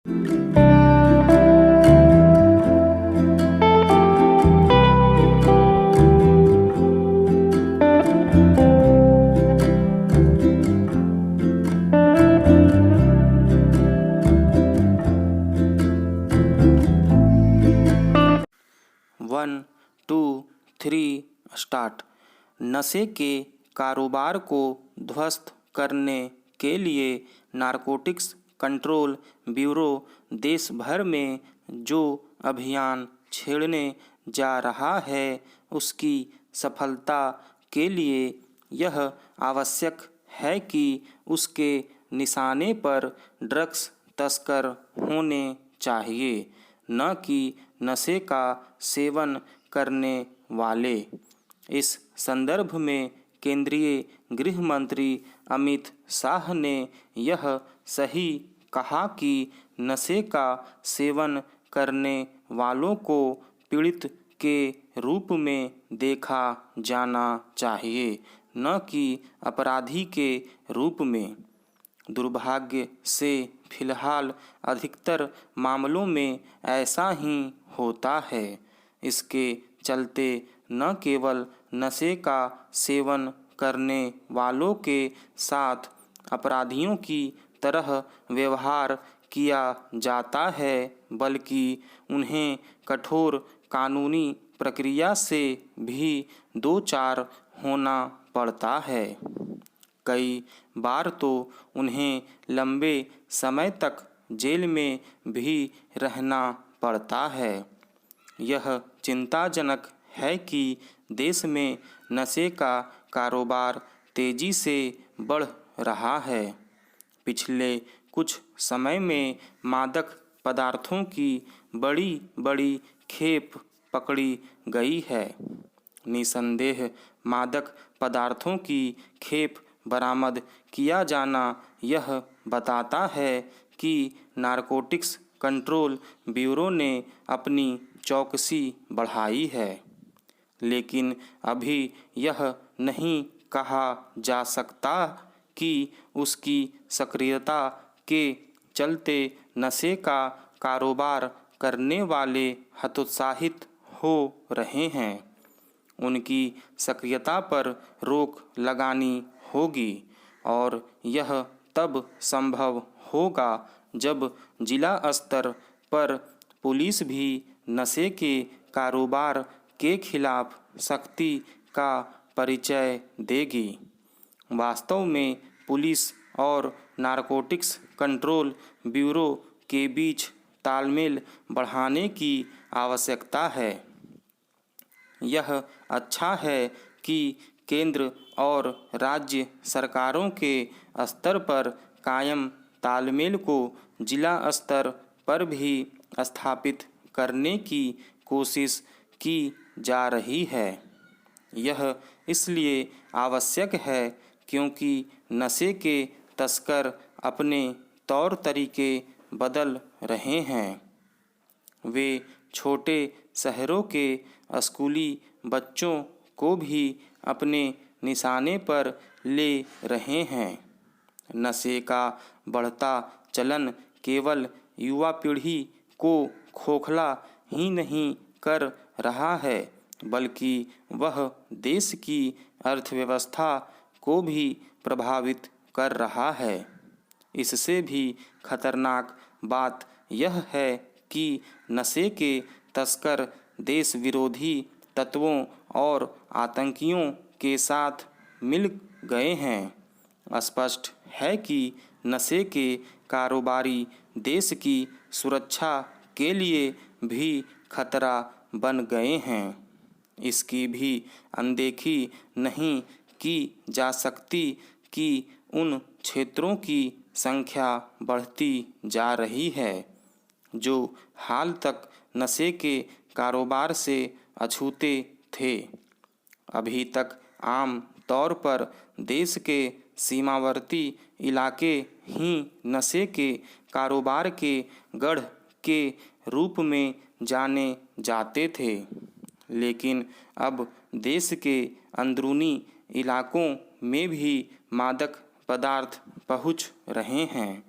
1, 2, 3 start. नशे के कारोबार को ध्वस्त करने के लिए नारकोटिक्स कंट्रोल ब्यूरो देश भर में जो अभियान छेड़ने जा रहा है, उसकी सफलता के लिए यह आवश्यक है कि उसके निशाने पर ड्रग्स तस्कर होने चाहिए, न कि नशे का सेवन करने वाले। इस संदर्भ में केंद्रीय गृह मंत्री अमित शाह ने यह सही कहा कि नशे का सेवन करने वालों को पीड़ित के रूप में देखा जाना चाहिए, न कि अपराधी के रूप में। दुर्भाग्य से फिलहाल अधिकतर मामलों में ऐसा ही होता है। इसके चलते न केवल नशे का सेवन करने वालों के साथ अपराधियों की तरह व्यवहार किया जाता है, बल्कि उन्हें कठोर कानूनी प्रक्रिया से भी दो चार होना पड़ता है। कई बार तो उन्हें लंबे समय तक जेल में भी रहना पड़ता है। यह चिंताजनक है कि देश में नशे का कारोबार तेजी से बढ़ रहा है। पिछले कुछ समय में मादक पदार्थों की बड़ी बड़ी खेप पकड़ी गई है। निसंदेह मादक पदार्थों की खेप बरामद किया जाना यह बताता है कि नारकोटिक्स कंट्रोल ब्यूरो ने अपनी चौकसी बढ़ाई है। लेकिन अभी यह नहीं कहा जा सकता कि उसकी सक्रियता के चलते नशे का कारोबार करने वाले हतोत्साहित हो रहे हैं। उनकी सक्रियता पर रोक लगानी होगी, और यह तब संभव होगा जब जिला स्तर पर पुलिस भी नशे के कारोबार के खिलाफ सख्ती का परिचय देगी। वास्तव में पुलिस और नारकोटिक्स कंट्रोल ब्यूरो के बीच तालमेल बढ़ाने की आवश्यकता है। यह अच्छा है कि केंद्र और राज्य सरकारों के स्तर पर कायम तालमेल को जिला स्तर पर भी स्थापित करने की कोशिश की जा रही है। यह इसलिए आवश्यक है क्योंकि नशे के तस्कर अपने तौर तरीके बदल रहे हैं। वे छोटे शहरों के स्कूली बच्चों को भी अपने निशाने पर ले रहे हैं। नशे का बढ़ता चलन केवल युवा पीढ़ी को खोखला ही नहीं कर रहा है, बल्कि वह देश की अर्थव्यवस्था को भी प्रभावित कर रहा है। इससे भी खतरनाक बात यह है कि नशे के तस्कर देश विरोधी तत्वों और आतंकियों के साथ मिल गए हैं। स्पष्ट है कि नशे के कारोबारी देश की सुरक्षा के लिए भी खतरा बन गए हैं। इसकी भी अनदेखी नहीं की जा सकती कि उन क्षेत्रों की संख्या बढ़ती जा रही है जो हाल तक नशे के कारोबार से अछूते थे। अभी तक आम तौर पर देश के सीमावर्ती इलाके ही नशे के कारोबार के गढ़ के रूप में जाने जाते थे, लेकिन अब देश के अंदरूनी इलाकों में भी मादक पदार्थ पहुंच रहे हैं।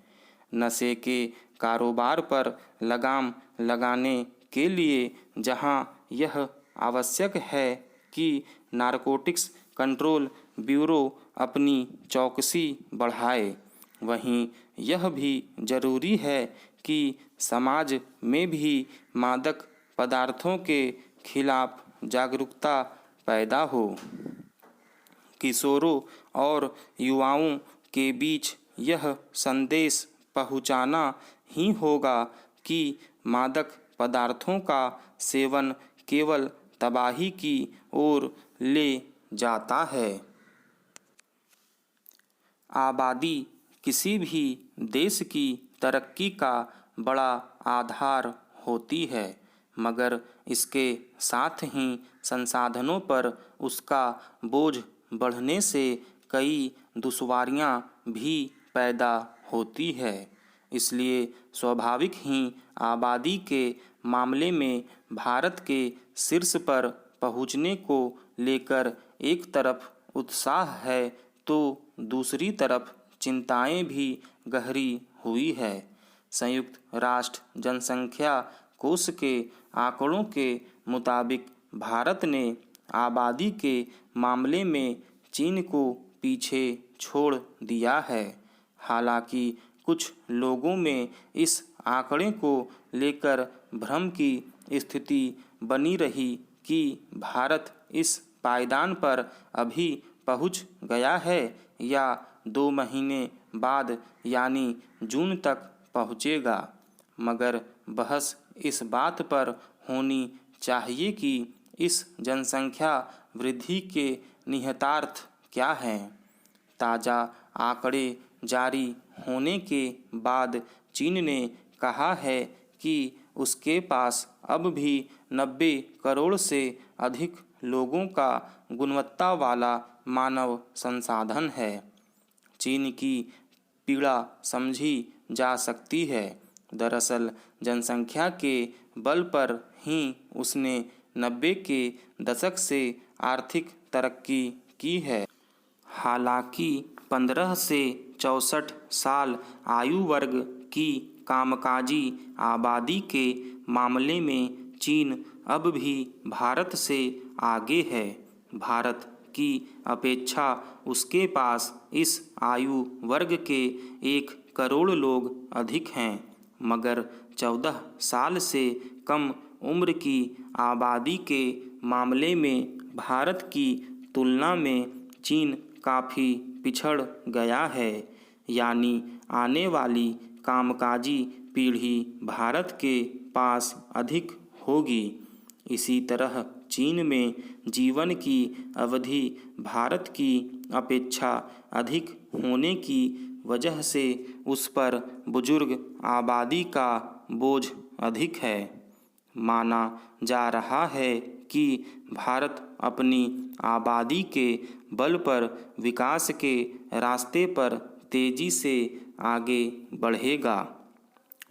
नशे के कारोबार पर लगाम लगाने के लिए जहां यह आवश्यक है कि नारकोटिक्स कंट्रोल ब्यूरो अपनी चौकसी बढ़ाए, वहीं यह भी जरूरी है कि समाज में भी मादक पदार्थों के खिलाफ जागरूकता पैदा हो। किशोरों और युवाओं के बीच यह संदेश पहुंचाना ही होगा कि मादक पदार्थों का सेवन केवल तबाही की ओर ले जाता है। आबादी किसी भी देश की तरक्की का बड़ा आधार होती है, मगर इसके साथ ही संसाधनों पर उसका बोझ बढ़ने से कई दुश्वारियां भी पैदा होती है। इसलिए स्वाभाविक ही आबादी के मामले में भारत के शीर्ष पर पहुंचने को लेकर एक तरफ उत्साह है तो दूसरी तरफ चिंताएं भी गहरी हुई है। संयुक्त राष्ट्र जनसंख्या कोष के आंकड़ों के मुताबिक भारत ने आबादी के मामले में चीन को पीछे छोड़ दिया है। हालांकि कुछ लोगों में इस आंकड़े को लेकर भ्रम की स्थिति बनी रही कि भारत इस पायदान पर अभी पहुंच गया है या 2 महीने बाद यानी जून तक पहुंचेगा, मगर बहस इस बात पर होनी चाहिए कि इस जनसंख्या वृद्धि के निहितार्थ क्या हैं। ताज़ा आंकड़े जारी होने के बाद चीन ने कहा है कि उसके पास अब भी 90 करोड़ से अधिक लोगों का गुणवत्ता वाला मानव संसाधन है। चीन की पीड़ा समझी जा सकती है। दरअसल जनसंख्या के बल पर ही उसने 90 के दशक से आर्थिक तरक्की की है। हालांकि 15 से 64 साल आयु वर्ग की कामकाजी आबादी के मामले में चीन अब भी भारत से आगे है। भारत की अपेक्षा उसके पास इस आयु वर्ग के 1 करोड़ लोग अधिक हैं, मगर 14 साल से कम उम्र की आबादी के मामले में भारत की तुलना में चीन काफ़ी पिछड़ गया है। यानी आने वाली कामकाजी पीढ़ी भारत के पास अधिक होगी। इसी तरह चीन में जीवन की अवधि भारत की अपेक्षा अधिक होने की वजह से उस पर बुजुर्ग आबादी का बोझ अधिक है। माना जा रहा है कि भारत अपनी आबादी के बल पर विकास के रास्ते पर तेजी से आगे बढ़ेगा।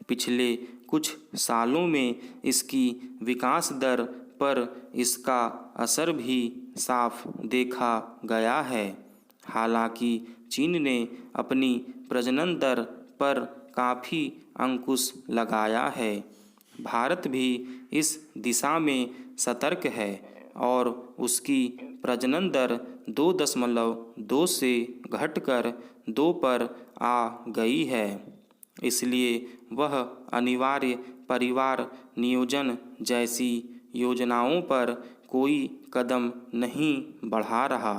पिछले कुछ सालों में इसकी विकास दर पर इसका असर भी साफ देखा गया है। हालांकि चीन ने अपनी प्रजनन दर पर काफ़ी अंकुश लगाया है। भारत भी इस दिशा में सतर्क है और उसकी प्रजनन दर 2.2 से घटकर 2 पर आ गई है। इसलिए वह अनिवार्य परिवार नियोजन जैसी योजनाओं पर कोई कदम नहीं बढ़ा रहा।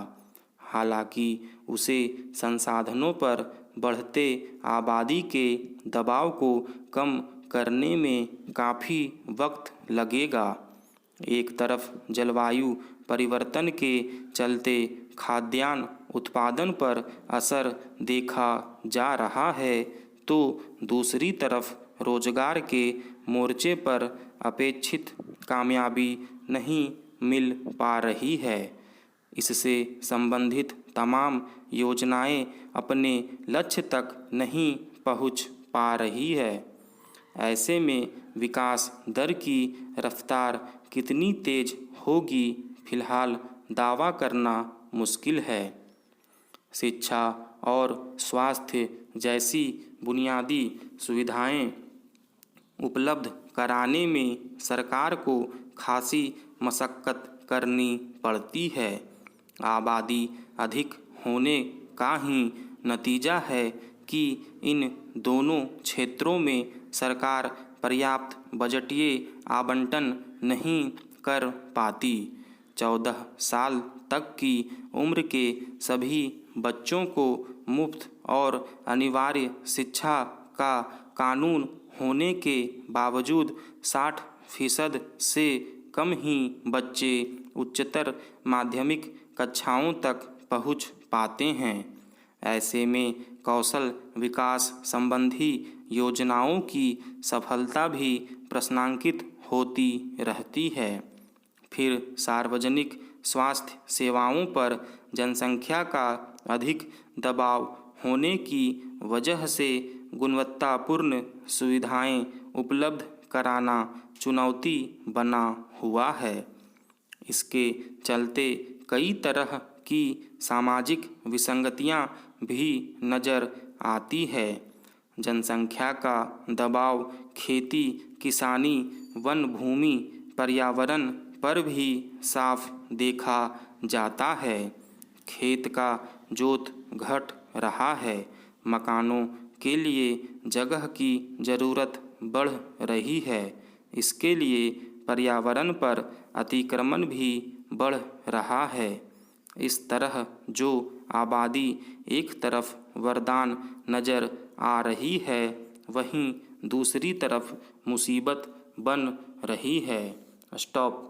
हालांकि उसे संसाधनों पर बढ़ते आबादी के दबाव को कम करने में काफ़ी वक्त लगेगा। एक तरफ जलवायु परिवर्तन के चलते खाद्यान्न उत्पादन पर असर देखा जा रहा है, तो दूसरी तरफ रोजगार के मोर्चे पर अपेक्षित कामयाबी नहीं मिल पा रही है। इससे संबंधित तमाम योजनाएं अपने लक्ष्य तक नहीं पहुंच पा रही है। ऐसे में विकास दर की रफ्तार कितनी तेज होगी, फिलहाल दावा करना मुश्किल है। शिक्षा और स्वास्थ्य जैसी बुनियादी सुविधाएं उपलब्ध कराने में सरकार को खासी मशक्क़त करनी पड़ती है। आबादी अधिक होने का ही नतीजा है कि इन दोनों क्षेत्रों में सरकार पर्याप्त बजटीय आवंटन नहीं कर पाती। 14 साल तक की उम्र के सभी बच्चों को मुफ्त और अनिवार्य शिक्षा का कानून होने के बावजूद 60% से कम ही बच्चे उच्चतर माध्यमिक कक्षाओं तक पहुंच पाते हैं। ऐसे में कौशल विकास संबंधी योजनाओं की सफलता भी प्रश्नांकित होती रहती है। फिर सार्वजनिक स्वास्थ्य सेवाओं पर जनसंख्या का अधिक दबाव होने की वजह से गुणवत्तापूर्ण सुविधाएं उपलब्ध कराना चुनौती बना हुआ है। इसके चलते कई तरह की सामाजिक विसंगतियां भी नज़र आती है। जनसंख्या का दबाव खेती, किसानी, वन भूमि, पर्यावरण पर भी साफ देखा जाता है। खेत का जोत घट रहा है, मकानों के लिए जगह की ज़रूरत बढ़ रही है। इसके लिए पर्यावरण पर अतिक्रमण भी बढ़ रहा है। इस तरह जो आबादी एक तरफ वरदान नज़र आ रही है, वहीं दूसरी तरफ मुसीबत बन रही है। स्टॉप।